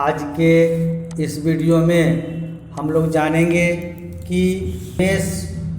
आज के इस वीडियो में हम लोग जानेंगे कि मेस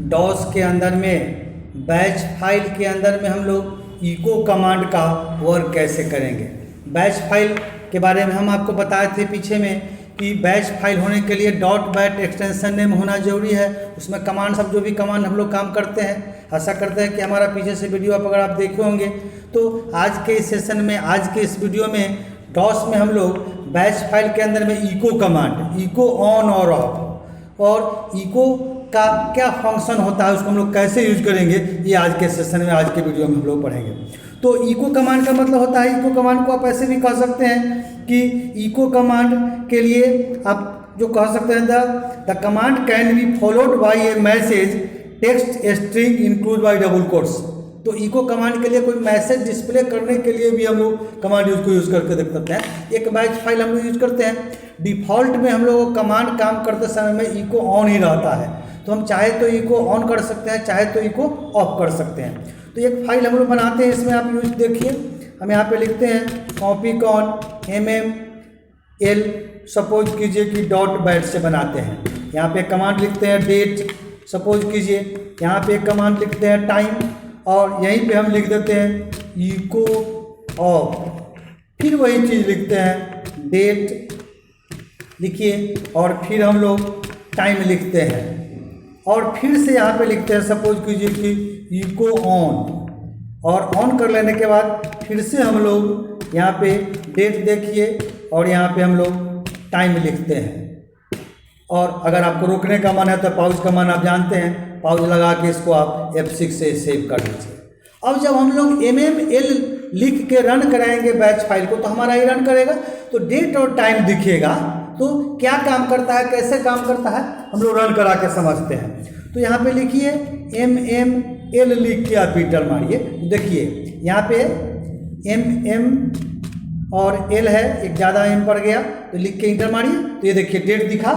डॉस के अंदर में बैच फाइल के अंदर में हम लोग इको कमांड का वर्क कैसे करेंगे। बैच फाइल के बारे में हम आपको बताए थे पीछे में कि बैच फाइल होने के लिए डॉट बैट एक्सटेंशन नेम होना जरूरी है। उसमें कमांड सब जो भी कमांड हम लोग काम करते हैं, ऐसा करते हैं कि हमारा पीछे से वीडियो अगर आप देखे होंगे तो आज के इस सेशन में, आज के इस वीडियो में डॉस में हम लोग बैच फाइल के अंदर में इको कमांड, इको ऑन और ऑफ, और इको का क्या फंक्शन होता है, उसको हम लोग कैसे यूज करेंगे, ये आज के सेशन में, आज के वीडियो में हम लोग पढ़ेंगे। तो इको कमांड का मतलब होता है, इको कमांड को आप ऐसे भी कह सकते हैं कि इको कमांड के लिए आप जो कह सकते हैं the command can be followed by A message text string include bye double quotes. तो इको कमांड के लिए कोई मैसेज डिस्प्ले करने के लिए भी हम लोग कमांड यूज करके देख सकते हैं। एक बैच फाइल हम लोग यूज करते हैं, डिफ़ॉल्ट में हम लोग कमांड काम करते समय में इको ऑन ही रहता है, तो हम चाहे तो इको ऑन कर सकते हैं, चाहे तो इको ऑफ कर सकते हैं। तो एक फाइल हम लोग बनाते हैं, इसमें आप यूज देखिए, हम यहाँ पे लिखते हैं कॉपी कॉन MML, सपोज कीजिए कि डॉट बैट से बनाते हैं। यहाँ पे कमांड लिखते हैं डेट, सपोज कीजिए यहाँ पे कमांड लिखते हैं टाइम, और यहीं पे हम लिख देते हैं इको ऑफ, फिर वही चीज़ लिखते हैं डेट लिखिए, और फिर हम लोग टाइम लिखते हैं, और फिर से यहाँ पे लिखते हैं सपोज कीजिए कि इको ऑन, और ऑन कर लेने के बाद फिर से हम लोग यहाँ पे डेट देखिए, और यहाँ पे हम लोग टाइम लिखते हैं। और अगर आपको रोकने का मन है तो पाउज का मन आप जानते हैं, पाउज लगा के इसको आप F6 से सेव कर लीजिए। अब जब हम लोग MML लिख के रन कराएंगे बैच फाइल को, तो हमारा ये रन करेगा तो डेट और टाइम दिखेगा। तो क्या काम करता है, कैसे काम करता है, हम लोग रन करा के समझते हैं। तो यहाँ पे लिखिए MML लिख के आप इंटर मारिए, देखिए यहाँ पे MM और L है, एक ज़्यादा M पड़ गया, तो लिख के इंटर मारिए, तो ये देखिए डेट दिखा,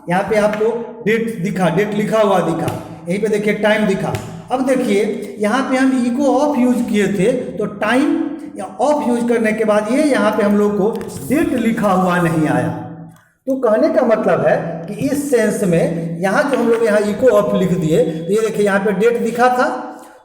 यहाँ पे आपको डेट दिखा, डेट लिखा हुआ दिखा, यहीं पे देखिए टाइम दिखा। अब देखिए यहाँ पे हम इको ऑफ यूज किए थे, तो टाइम या ऑफ यूज करने के बाद ये यहाँ पे हम लोग को डेट लिखा हुआ नहीं आया। तो कहने का मतलब है कि इस सेंस में यहाँ जो हम लोग यहाँ इको ऑफ लिख दिए, तो ये देखिए यहाँ पे डेट दिखा था,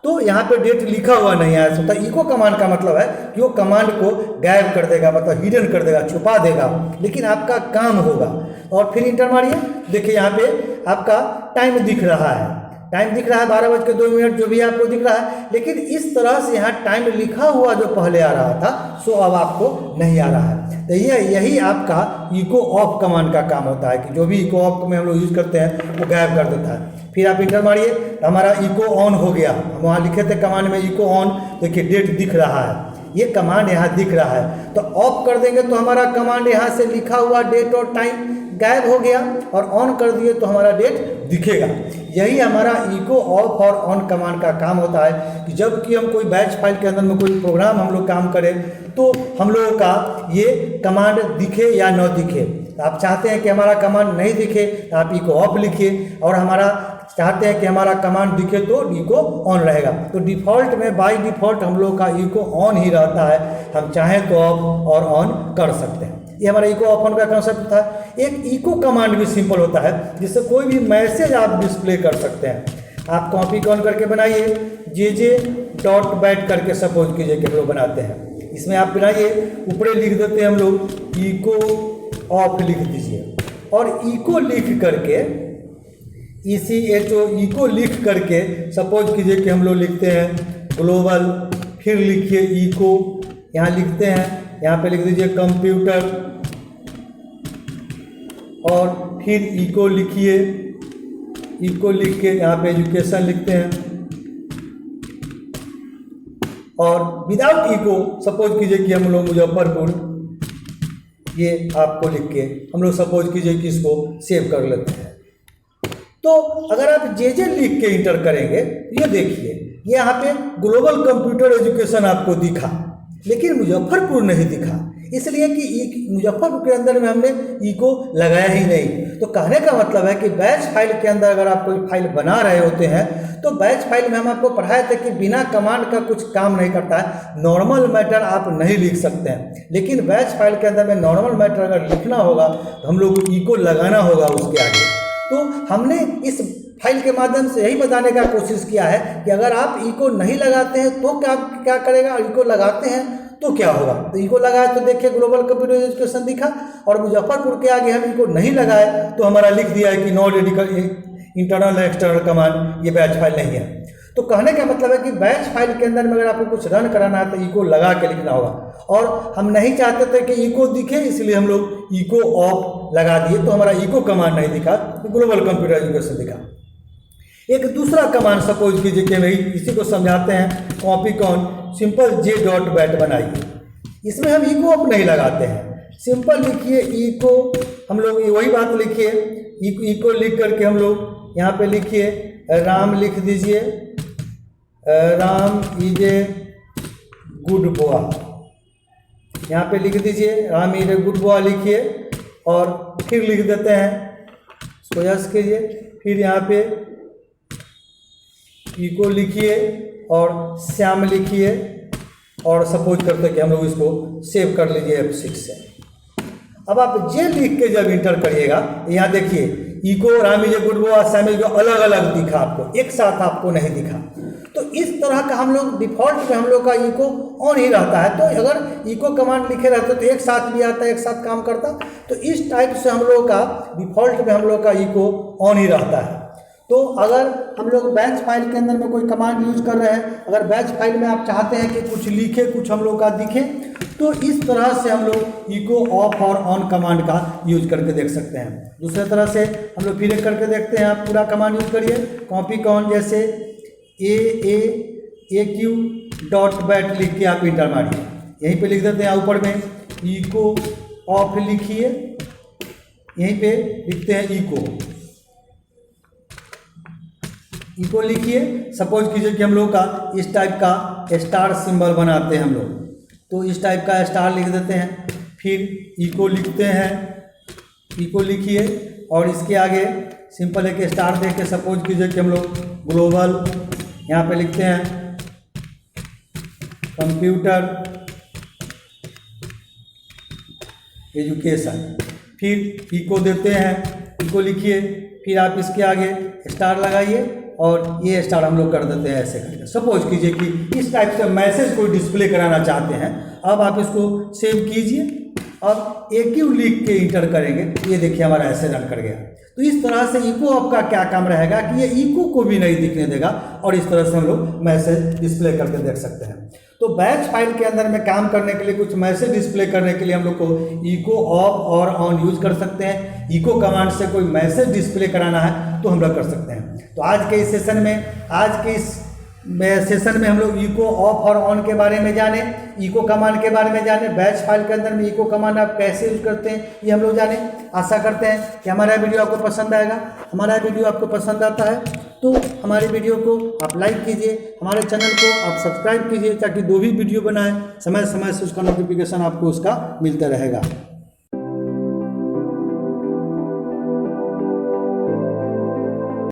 तो यहाँ पे डेट लिखा हुआ नहीं आया। तो इको कमांड का मतलब है कि वो कमांड को गायब कर देगा, मतलब हिडन कर देगा, छुपा देगा, लेकिन आपका काम होगा। और फिर इंटर मारिए, देखिए यहाँ पे आपका टाइम दिख रहा है, टाइम दिख रहा है 12:02 जो भी आपको दिख रहा है, लेकिन इस तरह से यहाँ टाइम लिखा हुआ जो पहले आ रहा था सो अब आपको नहीं आ रहा है। तो यही आपका इको ऑफ कमांड का काम होता है कि जो भी इको ऑफ में हम लोग यूज करते हैं वो गायब कर देता है। फिर आप इंटर मारिए, तो हमारा इको ऑन हो गया, हम वहाँ लिखे थे कमांड में इको ऑन, देखिए डेट दिख रहा है, ये कमांड यहाँ दिख रहा है। तो ऑफ कर देंगे तो हमारा कमांड यहाँ से लिखा हुआ डेट और टाइम गायब हो गया, और ऑन कर दिए तो हमारा डेट दिखेगा। यही हमारा इको ऑफ और ऑन कमांड का काम होता है कि जब कि हम कोई बैच फाइल के अंदर में कोई प्रोग्राम हम लोग काम करें तो हम लोगों का ये कमांड दिखे या न दिखे। तो आप चाहते हैं कि हमारा कमांड नहीं दिखे तो आप इको ऑफ लिखिए, और हमारा चाहते हैं कि हमारा कमांड दिखे तो इको ऑन रहेगा। तो डिफ़ॉल्ट में बाय डिफ़ॉल्ट हम लोग का इको ऑन ही रहता है, हम चाहें तो ऑफ और ऑन कर सकते हैं। ये हमारा इको ऑफ ऑन का कॉन्सेप्ट था। एक इको कमांड भी सिंपल होता है जिससे कोई भी मैसेज आप डिस्प्ले कर सकते हैं। आप कॉपी कॉन करके बनाइए, JJ बैट करके सपोज कीजिए कि हम लोग बनाते हैं, इसमें आप बनाइए, ऊपर लिख देते हैं हम लोग इको ऑफ लिख दीजिए, और इको लिख करके ECHO इको लिख करके सपोज कीजिए कि हम लोग लिखते हैं ग्लोबल, फिर लिखिए इको, यहाँ लिखते हैं, यहाँ पे लिख दीजिए कंप्यूटर, और फिर इको लिखिए, इको लिख के यहाँ पे एजुकेशन लिखते हैं, और विदाउट इको सपोज कीजिए कि हम लोग मुजफ्फरपुर, ये आपको लिख के हम लोग सपोज कीजिए कि इसको सेव कर लेते हैं। तो अगर आप JJ लिख के इंटर करेंगे, ये देखिए ये यहाँ पे ग्लोबल कंप्यूटर एजुकेशन आपको दिखा, लेकिन मुजफ्फरपुर नहीं दिखा। इसलिए कि मुजफ्फरपुर के अंदर में हमने इको लगाया ही नहीं। तो कहने का मतलब है कि बैच फाइल के अंदर अगर आप कोई फाइल बना रहे होते हैं तो बैच फाइल में हम आपको पढ़ाए थे कि बिना कमांड का कुछ काम नहीं करता है, नॉर्मल मैटर आप नहीं लिख सकते हैं। लेकिन बैच फाइल के अंदर में नॉर्मल मैटर अगर लिखना होगा तो हम लोग को इको लगाना होगा उसके आगे। तो हमने इस फाइल के माध्यम से यही बताने का कोशिश किया है कि अगर आप इको नहीं लगाते हैं तो क्या करेगा, इको लगाते हैं तो क्या होगा। तो इको लगाए तो देखिए ग्लोबल कंप्यूटर एजुकेशन दिखा, और मुजफ्फरपुर के आगे हम इको नहीं लगाए तो हमारा लिख दिया है कि नॉट इंटरनल एक्सटर्नल कमांड, ये बैच फाइल नहीं है। तो कहने का मतलब है कि बैच फाइल के अंदर में अगर आपको कुछ रन कराना है तो इको लगा के लिखना होगा, और हम नहीं चाहते थे कि इको दिखे, इसलिए हम लोग इको ऑफ लगा दिए, तो हमारा इको कमांड नहीं दिखा, तो ग्लोबल कंप्यूटर एजुकेशन दिखा। एक दूसरा कमांड सपोज कीजिए कि भाई इसी को समझाते हैं, कॉपी कॉन सिंपल j.bat बनाइए। इसमें हम इको ऑफ नहीं लगाते हैं, सिंपल लिखिए इको, हम लोग वही बात लिखिए, इको लिख करके हम लोग यहाँ पे लिखिए राम लिख दीजिए, Ram is a good boy, यहाँ पे लिख दीजिए Ram is a good boy लिखिए, और फिर लिख देते हैं, इसको यस कीजिए, फिर यहाँ पे इको लिखिए और श्याम लिखिए, और सपोज करते कि हम लोग इसको सेव कर लीजिए F6 से। अब आप जे लिख के जब इंटर करिएगा, यहाँ देखिए इको Ram is a good boy Shyam is अलग अलग दिखा आपको, एक साथ आपको नहीं दिखा। तो इस तरह का हम लोग डिफॉल्ट में हम लोग का इको ऑन ही रहता है। तो अगर इको कमांड लिखे रहते तो एक साथ भी आता, एक साथ काम करता। तो इस टाइप से हम लोग का डिफॉल्ट में हम लोग का इको ऑन ही रहता है। तो अगर हम लोग बैच फाइल के अंदर में कोई कमांड यूज कर रहे हैं, अगर बैच फाइल में आप चाहते हैं कि कुछ लिखे कुछ हम लोग का दिखे, तो इस तरह से हम लोग इको ऑफ और ऑन कमांड का यूज करके देख सकते हैं। दूसरे तरह से हम लोग फिर एक करके देखते हैं, आप पूरा कमांड यूज करिए, कॉपी कॉन जैसे AAQ.bat लिख के आप इंटर मारिए, यहीं पे लिख देते हैं ऊपर में इको ऑफ लिखिए, यहीं पे लिखते हैं इको लिखिए। सपोज कीजिए कि हम लोग का इस टाइप का स्टार सिंबल बनाते हैं हम लोग, तो इस टाइप का स्टार लिख देते हैं, फिर इको लिखते हैं, इको लिखिए और इसके आगे सिंपल एक स्टार देख के सपोज कीजिए कि हम लोग ग्लोबल यहाँ पे लिखते हैं कंप्यूटर एजुकेशन, फिर इको देते हैं, इको लिखिए, फिर आप इसके आगे स्टार लगाइए और ये स्टार हम लोग कर देते हैं ऐसे करके। सपोज कीजिए कि इस टाइप से मैसेज कोई डिस्प्ले कराना चाहते हैं, अब आप इसको सेव कीजिए और AQ लिख के इंटर करेंगे, ये देखिए हमारा ऐसे रन कर गया। तो इस तरह से इको ऑफ का क्या काम रहेगा कि ये इको को भी नहीं दिखने देगा, और इस तरह से हम लोग मैसेज डिस्प्ले करके देख सकते हैं। तो बैच फाइल के अंदर में काम करने के लिए, कुछ मैसेज डिस्प्ले करने के लिए हम लोग को इको ऑफ और ऑन यूज कर सकते हैं। इको कमांड से कोई मैसेज डिस्प्ले कराना है तो हम लोग कर सकते हैं। तो आज के इस सेशन में हम लोग इको ऑफ और ऑन के बारे में जाने, इको कमांड के बारे में जाने, बैच फाइल के अंदर में इको कमांड आप कैसे यूज करते हैं ये हम लोग जाने। आशा करते हैं कि हमारा वीडियो आपको पसंद आएगा। हमारा वीडियो आपको पसंद आता है तो हमारे वीडियो को आप लाइक कीजिए, हमारे चैनल को आप सब्सक्राइब कीजिए, ताकि जो भी वीडियो बनाएं समय समय से उसका नोटिफिकेशन आपको उसका मिलता रहेगा।